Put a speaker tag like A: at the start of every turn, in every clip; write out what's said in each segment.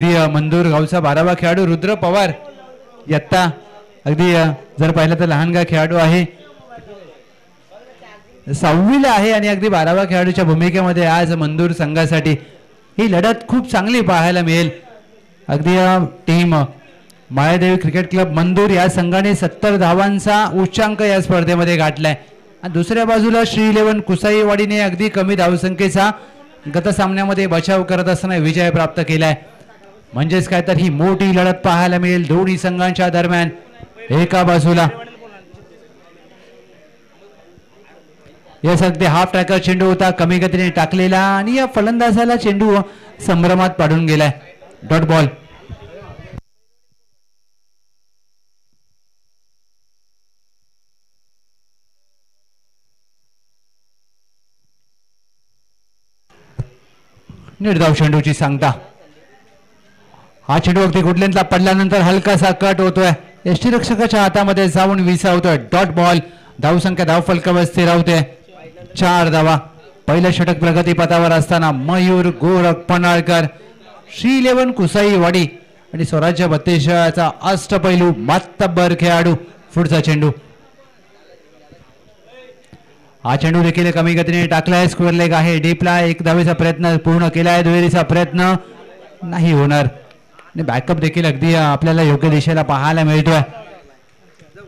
A: मंदूर गावचा 12वा खेळाडू रुद्र पवार यत्ता अगदी जर पाहिलं तर लहानगा खेळाडू आहे, 6वीला आहे आणि अगदी 12वा खेळाडूच्या भूमिकेमध्ये आज मंदूर संघासाठी ही लढत खूप चांगली पाहायला मिळेल। अगदी team Mayadevi cricket club Mandur या संघाने 70 धावांचा उच्चांक या स्पर्धेमध्ये गाठलाय आणि दुसऱ्या बाजूला श्री 11 कुसाईवाडीने अगदी कमी धावसंख्येचा गत सामन्यामध्ये बचाव करत असताना विजय प्राप्त केलाय। म्हणजेच काय तर ही मोठी लढत पाहायला मिळेल दोन्ही संघांच्या दरम्यान। एका बाजूला अगदी हाफ ट्रॅकर चेंडू होता, कमी गतीने टाकलेला आणि या फलंदाजाला चेंडू संभ्रमात पाडून गेलाय। Dot ball. निर्धाव चेंडूची सांगता, हा चेंडू अगदी गुडलेंथला पडल्यानंतर हलकासा कट होतोय, यष्टीरक्षकाच्या हातामध्ये जाऊन विसावतोय। Dot ball. धावसंख्या धाव फलकावर स्थिर होते, 4 धावा। पहिलं षटक प्रगतीपथावर असताना मयूर गोरख पन्हाळकर, श्री 11 कुसाईवाडी आणि स्वराज्य 32चा अष्टपैलू मातब्बर खेळाडू। पुढचा चेंडू, हा चेंडू देखील कमी गतीने टाकलाय, स्क्वेअर लेग आहे, डीपला एक धावेचा प्रयत्न पूर्ण केलाय, दुहेरीचा प्रयत्न नाही होणार आणि बॅकअप देखील अगदी आपल्याला योग्य दिशेला पाहायला मिळतोय।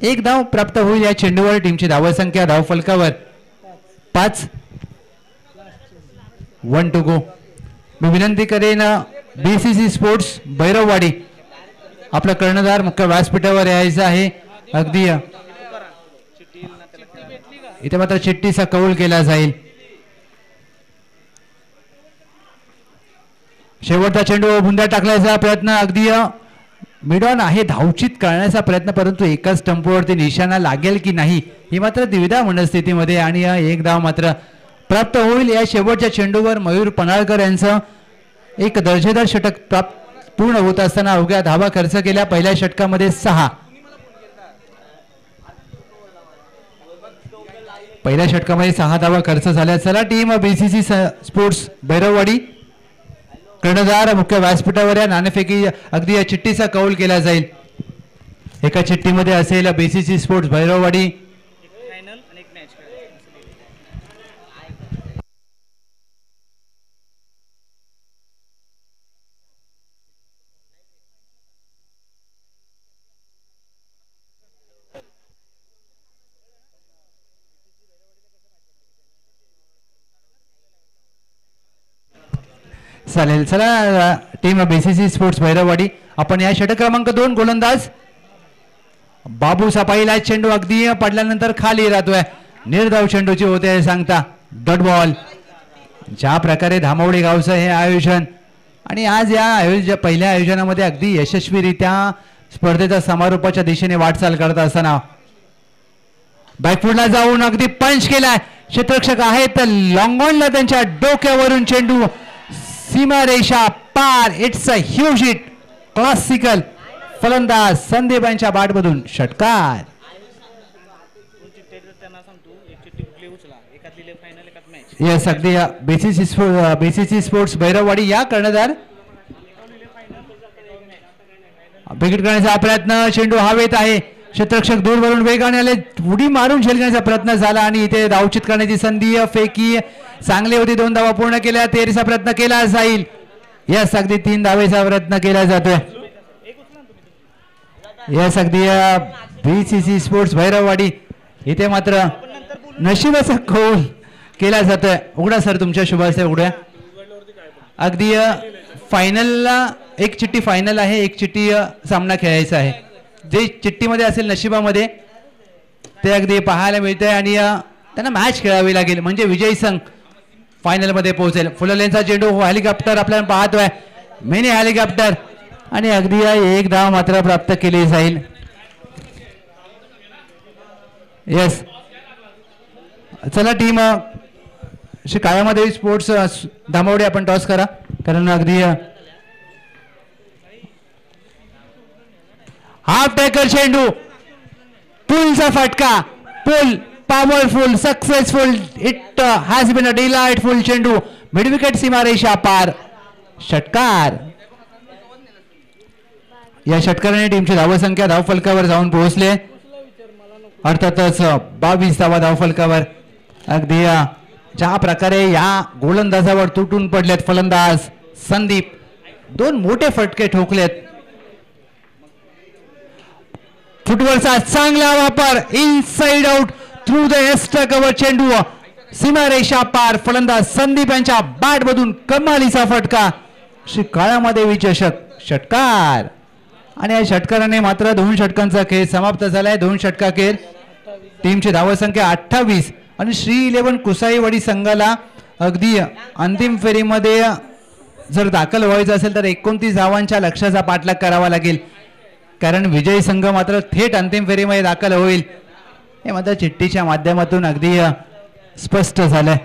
A: एक धाव प्राप्त होईल या चेंडूवर। टीमची धावसंख्या धाव फलकावर 5। 1 टू गो। मी विनंती करेन बीसीसी स्पोर्ट्स भैरववाडी आपला कर्णधार मुख्य व्यासपीठावर यायचं आहे। अगदी इथे मात्र चिठ्ठीचा कौल केला जाईल। शेवटचा चेंडू भुंड्या टाकण्याचा प्रयत्न, अगदी मिडॉन आहे, धावचित करण्याचा प्रयत्न, परंतु एकाच स्टंपवरती निशाणा लागेल की नाही ही मात्र द्विधा मनस्थितीमध्ये आणि एक धाव मात्र प्राप्त होईल। या शेवटच्या चेंडूवर मयूर पन्हाळकर यांचं एक दर्जेदार षटक पूर्ण होत असताना अवघ्या धावा खर्च केल्या। पहिल्या षटकामध्ये 6, पहिल्या षटकामध्ये 6 धावा खर्च झाल्या। चला टीम बीसीसी स्पोर्ट्स भैरववाडी कर्णधार मुख्य व्यासपीठावर या नाणेफेकी अगदी या चिठ्ठीचा कौल केला जाईल। एका चिठ्ठीमध्ये असेल बीसीसी स्पोर्ट्स भैरववाडी चालेल। चला टीम बीसीसी स्पोर्ट्स भैरववाडी आपण या षटक क्रमांक 2 गोलंदाज बाबू सपाईला चेंडू अगदी पडल्यानंतर खाली राहतोय, निर्धाव चेंडूची होते सांगता। Dot ball. ज्या प्रकारे धामवडी गावचं हे आयोजन आणि आज या पहिल्या आयोजनामध्ये अगदी यशस्वीरित्या स्पर्धेच्या समारोपाच्या दिशेने वाटचाल करत असताना बॅकफुटला जाऊन अगदी पंच केलाय, क्षेत्ररक्षक आहेत लॉंगॉनला त्यांच्या डोक्यावरून चेंडू सीमारेषा पार। It's a huge hit. Classical फलंदाज संदीप यांच्या बॅटमधून षटकार। यस अगदी बीसीसी स्पोर्ट्स भैरववाडी या कर्णधार विकेट करण्याचा प्रयत्न, चेंडू हवेत आहे, क्षेत्ररक्षक दूरवरून वेगाने आले, उडी मारून झेलण्याचा प्रयत्न झाला आणि इथे धावचित करण्याची संधी फेकी चांगली होती। 2 धावा पूर्ण केल्या, 13चा प्रयत्न केला जाईल। यस अगदी 3 धावेचा प्रयत्न केला जातोय। यस अगदी बीसीसी स्पोर्ट्स भैरववाडी इथे मात्र नशिबाचा कौल केला जातोय। उघडा सर तुमच्या शुभाशय उघड्या। अगदी फायनलला एक चिठ्ठी फायनल आहे, एक चिठ्ठी सामना खेळायचा आहे। जे चिठ्ठीमध्ये असेल नशिबामध्ये ते अगदी पाहायला मिळते आणि त्यांना मॅच खेळावी लागेल म्हणजे विजयी संघ फायनल मध्ये पोहोचेल। फुललेंचा चेंडू हेलिकॉप्टर आपल्याला पाहतोय, मिनी हेलिकॉप्टर आणि अगदी एक धाव मात्र प्राप्त केली जाईल। यस चला टीम श्री काळामादेवी स्पोर्ट्स धामवडे आपण टॉस करा, कारण अगदी हाफ टॅकर चेंडू, पुलचा फटका, पुल powerful, successful. It has been a delightful चेंडू, मिड विकेट सीमारेषा पार, षटकार। या षटकाराने टीमची धावसंख्या धावफलकावर जाऊन पोहोचले. अर्थातच 22 धावा धावफलकावर. अगदी ज्या प्रकारे या गोलंदाजावर तुटून पडलेत फलंदाज संदीप, 2 मोठे फटके ठोकलेत. फुटबॉलचा चांगला वापर, inside out through the extra cover चेंडू सीमारेषा पार. फलंदाज संदीप यांच्या बॅट मधून कमालीचा फटका. श्री काळामादेवी चषक षटकार आणि या षटकाराने मात्र 2 षटकांचा खेळ समाप्त झालाय. 2 षटकाखेर टीमची धावसंख्या 28 आणि श्री 11 कुसाईवाडी संघाला अगदी अंतिम फेरीमध्ये जर दाखल व्हायचं असेल तर 29 धावांच्या लक्ष्याचा पाठलाग करावा लागेल, कारण विजयी संघ मात्र थेट अंतिम फेरीमध्ये दाखल होईल. हे मात्र चिठ्ठीच्या माध्यमातून अगदी स्पष्ट झालंय.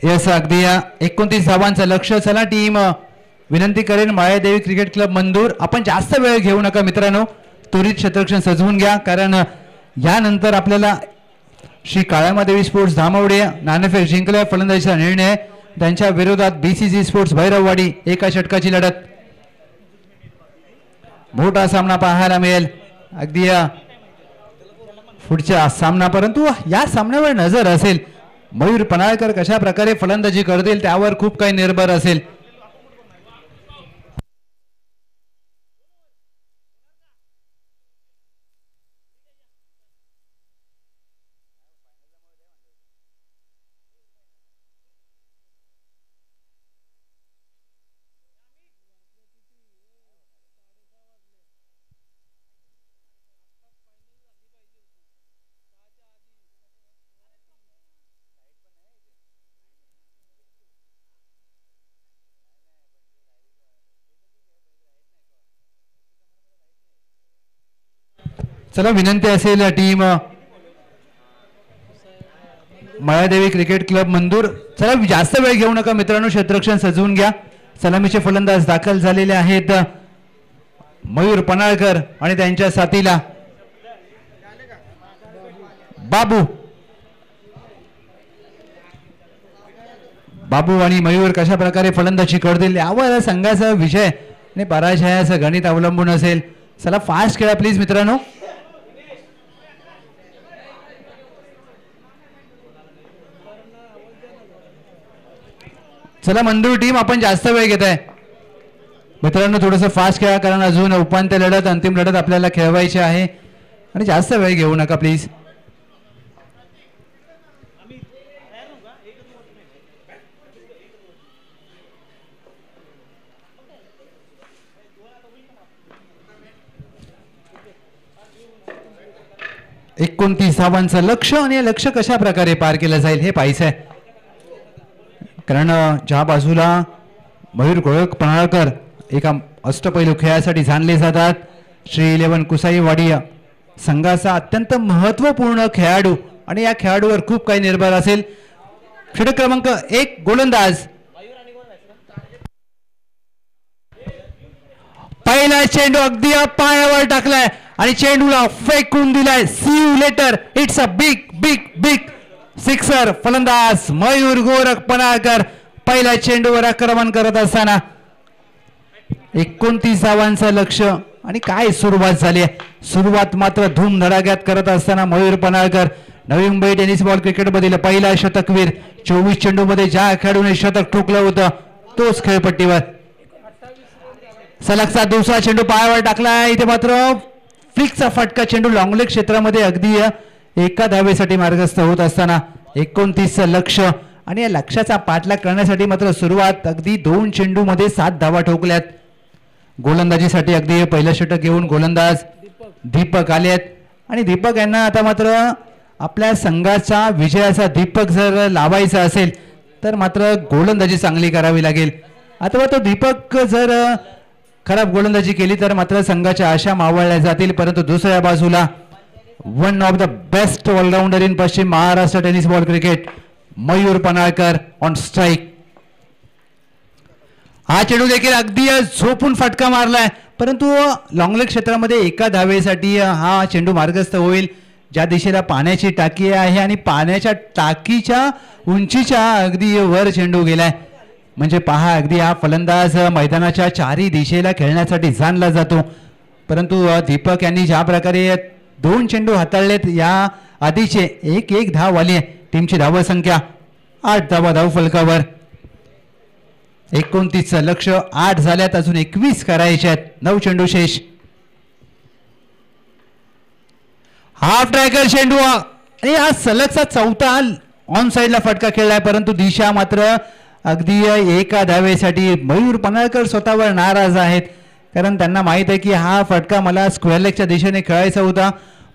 A: यस, अगदी 29 धावांचं लक्ष्य. चला टीम, विनंती करेन मायादेवी क्रिकेट क्लब मंदूर, आपण जास्त वेळ घेऊ नका मित्रांनो, त्वरित क्षेत्ररक्षण सजवून घ्या, कारण यानंतर आपल्याला श्री काळामादेवी स्पोर्ट्स धामवडे नाणेफेक जिंकल्या. फलंदाजीचा निर्णय, त्यांच्या विरोधात BCC स्पोर्ट्स भैरववाडी एका षटकाची लढत. मोठा सामना पाहायला मिळेल अगदी पुढच्या सामना, परंतु या सामन्यावर नजर असेल. मयूर पनाळकर कशा प्रकारे फलंदाजी करतील त्यावर खूप काही निर्भर असेल. चला, विनंती असेल team Mayadevi cricket club Mandur, चला जास्त वेळ घेऊ नका मित्रांनो, क्षेत्ररक्षण सजवून घ्या. सलामीचे फलंदाज दाखल झालेले आहेत मयूर पनाळकर आणि त्यांच्या साथीला बाबू आणि मयूर कशा प्रकारे फलंदाजी करतील यावर संघाचा विजय आणि पराजयाचं गणित अवलंबून असेल. चला फास्ट खेळा प्लीज मित्रांनो. चला मंदूर टीम, आपण जास्त वेळ घेत आहे मित्रांनो, थोडंसं फास्ट खेळा, कारण अजून उपांत्य लढत, अंतिम लढत आपल्याला खेळवायची आहे आणि जास्त वेळ घेऊ नका प्लीज. एकोणतीस धावांचं लक्ष्य आणि हे लक्ष्य कशा प्रकारे पार केलं जाईल हे पाहायचं आहे, कारण ज्या बाजूला मयूर गोळक पनाळकर एका अष्टपैलू खेळासाठी जाणले जातात, श्री 11 कुसाईवाडी संघाचा अत्यंत महत्वपूर्ण खेळाडू आणि या खेळाडूवर खूप काही निर्भर असेल. षटक क्रमांक 1 गोलंदाज, पहिला चेंडू अगदी पायावर टाकलाय आणि चेंडूला फेकून दिलाय. See you later, it's a big big big sixer. फलंदाज मयूर गोरख पनाळकर पहिल्या चेंडूवर आक्रमण करत असताना 29 धावांचं लक्ष्य आणि काय सुरुवात झाली आहे. सुरुवात मात्र धूमधडाक्यात करत असताना Mayur Panalkar, Navi Mumbai tennis ball cricket मधील पहिला शतकवीर. 24 चेंडू मध्ये ज्या खेळाडूने शतक ठोकलं होतं तोच खेळपट्टीवर. सलगचा दुसरा चेंडू पायावर टाकलाय, इथे मात्र फ्लिकचा फटका. चेंडू लॉंगलेग क्षेत्रामध्ये अगदी एका धावेसाठी मार्गस्थ होत असताना 29 लक्ष्य आणि या लक्ष्याचा पाठलाग करण्यासाठी मात्र सुरुवात अगदी 2 चेंडू मध्ये 7 धावा ठोकल्यात. गोलंदाजीसाठी अगदी पहिलं षटक घेऊन गोलंदाज दीपक आलेत आणि दीपक यांना आता मात्र आपल्या संघाचा विजयाचा दीपक जर लावायचा असेल तर मात्र गोलंदाजी चांगली करावी लागेल. अथवा तो दीपक जर खराब गोलंदाजी केली तर मात्र संघाच्या आशा मावळल्या जातील. परंतु दुसऱ्या बाजूला one of the best all rounder in पश्चिम Maharashtra tennis ball cricket, Mayur Panhalkar on strike. हा चेंडू देखील अगदी झोपून फटका मारलाय, परंतु लॉंगलेग क्षेत्रामध्ये एका धावेसाठी हा चेंडू मार्गस्थ होईल. ज्या दिशेला पाण्याची टाकी आहे आणि पाण्याच्या टाकीच्या उंचीच्या अगदी वर चेंडू गेलाय. म्हणजे पहा, अगदी हा फलंदाज मैदानाच्या चारही दिशेला खेळण्यासाठी जाणला जातो. परंतु दीपक यांनी ज्या प्रकारे 2 चेंडू हाताळलेत, या आधीचे 1-1 धाव आली. टीमची धावसंख्या 8 धावा धाव फलकावर. 29 लक्ष 8 झाल्यात, अजून 21 करायचे आहेत. 9 चेंडू शेष. हाफ ट्रॅकर चेंडू आणि हा सलगचा चौथा ऑन साइडला फटका खेळलाय, परंतु दिशा मात्र अगदी एका धावेसाठी. मयूर पन्हाळकर स्वतःवर नाराज आहेत, कारण त्यांना माहित आहे की हा फटका मला स्क्वेअर लेगच्या दिशेने खेळायचा होता,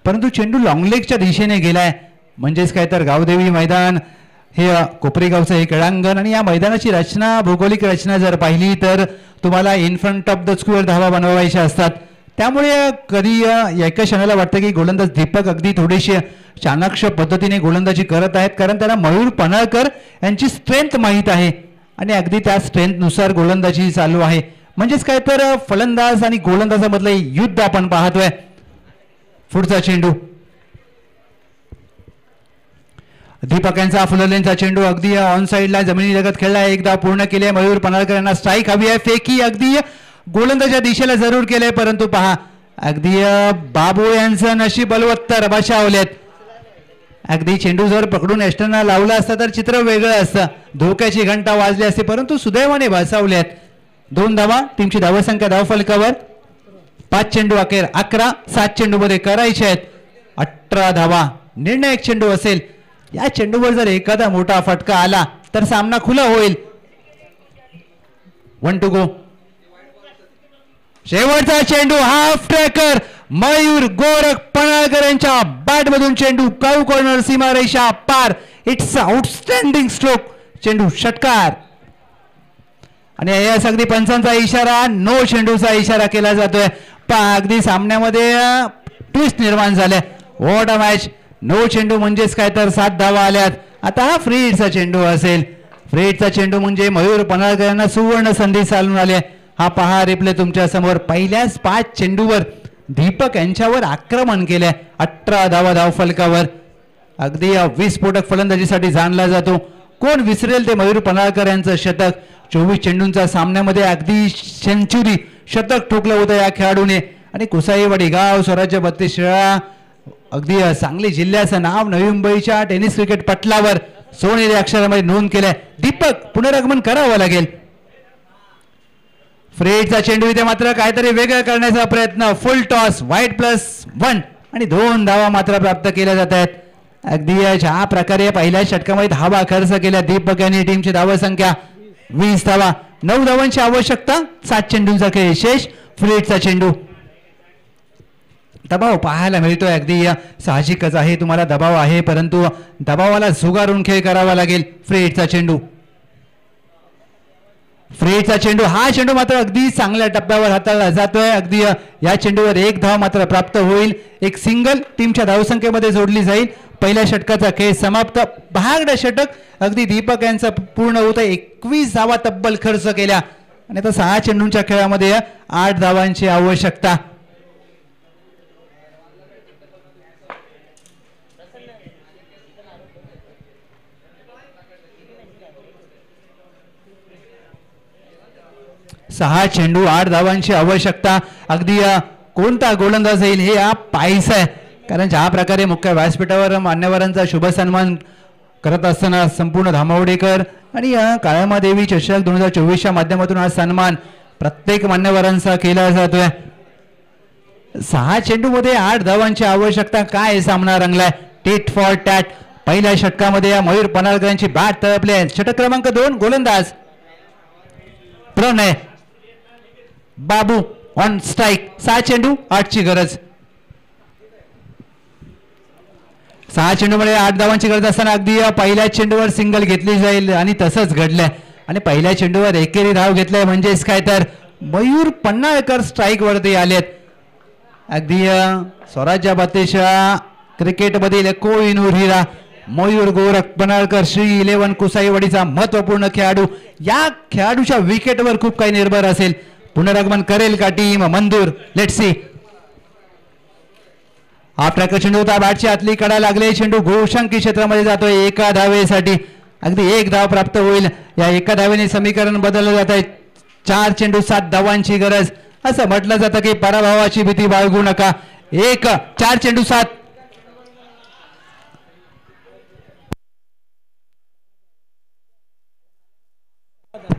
A: परंतु चेंडू लॉंग लेगच्या दिशेने गेलाय. म्हणजेच काय तर गावदेवी मैदान हे कोपरेगावचं हे क्रीडांगण आणि या मैदानाची रचना, भौगोलिक रचना जर पाहिली तर तुम्हाला in front of the square धावा बनवायच्या असतात. त्यामुळे कधी एका क्षणाला वाटतं की गोलंदाज दीपक अगदी थोडीशी चाणाक्ष पद्धतीने गोलंदाजी करत आहेत, कारण त्यांना मयूर पन्हाळकर यांची स्ट्रेंथ माहीत आहे आणि अगदी त्या स्ट्रेंथनुसार गोलंदाजी चालू आहे. म्हणजेच काय तर फलंदाज आणि गोलंदाजामधलं युद्ध आपण पाहतोय. पुढचा चेंडू दीपक यांचा फुललेंचा चेंडू अगदी ऑन साइडला जमिनी लगत खेळला. एकदा पूर्ण केले. मयूर पन्हाळकर यांना स्ट्राईक हवी आहे. फेकी अगदी गोलंदाच्या दिशेला जरूर केले, परंतु पहा अगदी बाबू यांचं नशीब बलवत्तर बचावलेत. अगदी चेंडू जर पकडून एस्टरना लावला असता तर चित्र वेगळं असतं, धोक्याची घंटा वाजली असते, परंतु सुदैवाने बचावलेत. 2 धावा. टीमची धावसंख्या धाव फलकावर. 5 चेंडू अखेर 11. 7 चेंडू मध्ये करायचे आहेत. 18 धावा. निर्णायक चेंडू असेल. या चेंडूवर जर एखादा मोठा फटका आला तर सामना खुला होईल. 1 टू गो. शेवटचा चेंडू हाफ ट्रॅकर मयूर गोरख पन्हाळकर यांच्या बॅट मधून चेंडू काऊ कॉर्नर सीमारेषा पार. It's outstanding stroke. चेंडू षटकार आणि यास अगदी पंचांचा इशारा, नो चेंडूचा इशारा केला जातोय. पहा अगदी सामन्यामध्ये ट्विस्ट निर्माण झाले. What a match. नो चेंडू म्हणजेच काय तर 7 धावा आल्यात. आता हा फ्री हिटचा चेंडू असेल. फ्री हिटचा चेंडू म्हणजे मयूर पन्हाळकर यांना सुवर्ण संधी चालून आली. हा पहा रिप्ले तुमच्या समोर. पहिल्याच 5 चेंडूवर दीपक यांच्यावर आक्रमण केले. 18 धावा धाव फलकावर. अगदी विस्फोटक फलंदाजीसाठी जाणला जातो. कोण विसरेल ते मयूर पन्हाळकर यांचं शतक. 24 चेंडूंच्या सामन्यामध्ये अगदी सेंचुरी शतक ठोकलं होतं या खेळाडूने. आणि कुसाईवाडी गाव स्वराज्य 32 शिळा अगदी सांगली जिल्ह्याचं नाव नवी मुंबईच्या टेनिस क्रिकेट पटलावर सोनेरी अक्षरामध्ये नोंद केलंय. दीपक पुनरागमन करावं लागेल. फ्रेडचा चेंडू इथे मात्र काहीतरी वेगळं करण्याचा प्रयत्न. फुल टॉस. वाईट +1 आणि 2 धावा मात्र प्राप्त केल्या जात आहेत. अगदी ज्या प्रकारे पहिल्या षटकामध्ये धावा खर्च केल्या दीपक यांनी, टीमची धावसंख्या 20 धावा. 9 धावांची आवश्यकता. 7 चेंडूंचा खेळ शेष. फ्रेडचा चेंडू. दबाव पाहायला मिळतोय. अगदी साहजिकच आहे, तुम्हाला दबाव आहे, परंतु दबावाला झुगारून खेळ करावा लागेल. फ्रेडचा चेंडू. फ्रेडचा चेंडू. हा चेंडू मात्र अगदी चांगल्या टप्प्यावर हाताळला जातोय. अगदी या चेंडूवर 1 धाव मात्र प्राप्त होईल. एक सिंगल टीमच्या धावसंख्येमध्ये जोडली जाईल. पहिल्या षटकाचा खेळ समाप्त. बहागडं षटक अगदी दीपक यांचं पूर्ण होतं. 21 धावा तब्बल खर्च केल्या आणि आता 6 चेंडूंच्या खेळामध्ये 8 धावांची आवश्यकता. सहा चेंडू 8 धावांची आवश्यकता. अगदी कोणता गोलंदाज येईल हे पाहायचं आहे, कारण ज्या प्रकारे मुख्य व्यासपीठावर मान्यवरांचा शुभ सन्मान करत असताना संपूर्ण धामावडेकर आणि काळमादेवी चषक 2024च्या माध्यमातून हा सन्मान प्रत्येक मान्यवरांचा केला जातोय. 6 चेंडू मध्ये 8 धावांची आवश्यकता. काय सामना रंगलाय. TET for tat. पहिल्या षटकामध्ये मयूर पन्हाळकर यांची बॅट तळपली आहे. षटक क्रमांक 2 गोलंदाज प्रणय बाबू ऑन स्ट्राईक. 6 चेंडू 8ची गरज. 6 चेंडूमध्ये 8 धावांची गरज असताना अगदी पहिल्या चेंडूवर सिंगल घेतली जाईल आणि तसंच घडलंय. आणि पहिल्या चेंडूवर एकेरी धाव घेतलाय म्हणजेच काय तर मयूर पन्हाळकर स्ट्राईक वरती आलेत. अगदी स्वराज्य 32 क्रिकेटमधील कोहिनूर हिरा मयूर गोरख पनाळकर श्री 11 कुसाईवाडीचा महत्वपूर्ण खेळाडू. या खेळाडूच्या विकेटवर खूप काही निर्भर असेल. पुनरागमन करेल का टीम मंदूर? Let's see. आपल्या चेंडू होता बॅटच्या आतली कडा लागले. चेंडू घोषांकी क्षेत्रामध्ये जातोय एका धावेसाठी. अगदी एक धाव प्राप्त होईल. या एका धावेने समीकरण बदललं जात आहे. 4 चेंडू 7 धावांची गरज. असं म्हटलं जातं की पराभवाची भीती बाळगू नका. 4 चेंडू 7.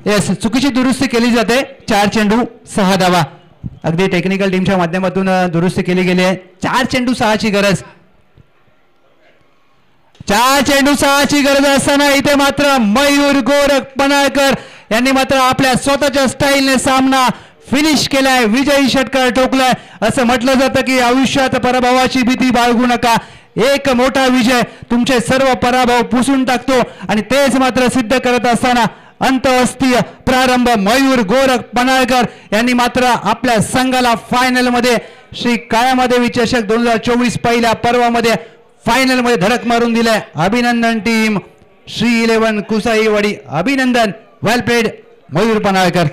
A: येस, चुकीची दुरुस्ती केली जाते. 4 चेंडू 6 धावा. अगदी टेक्निकल टीमच्या माध्यमातून दुरुस्ती केली गेली आहे. 4 चेंडू 6ची गरज. 4 चेंडू 6ची गरज असताना इथे मात्र मयूर गोरख पनाळकर यांनी मात्र आपल्या स्वतःच्या स्टाईलने सामना फिनिश केलाय. विजयी षटकार ठोकलाय. असं म्हटलं जातं की आयुष्यात पराभवाची भीती बाळगू नका. एक मोठा विजय तुमचे सर्व पराभव पुसून टाकतो आणि तेच मात्र सिद्ध करत असताना अंतअस्थीय प्रारंभ मयूर गोरख पनाळकर यांनी मात्र आपल्या संघाला फायनल मध्ये श्री काळामादेवी चषक 2024 पहिल्या पर्वामध्ये फायनल मध्ये धडक मारून दिलाय. अभिनंदन टीम श्री 11 कुसाईवाडी. अभिनंदन. वेल प्लेड मयूर पनाळकर.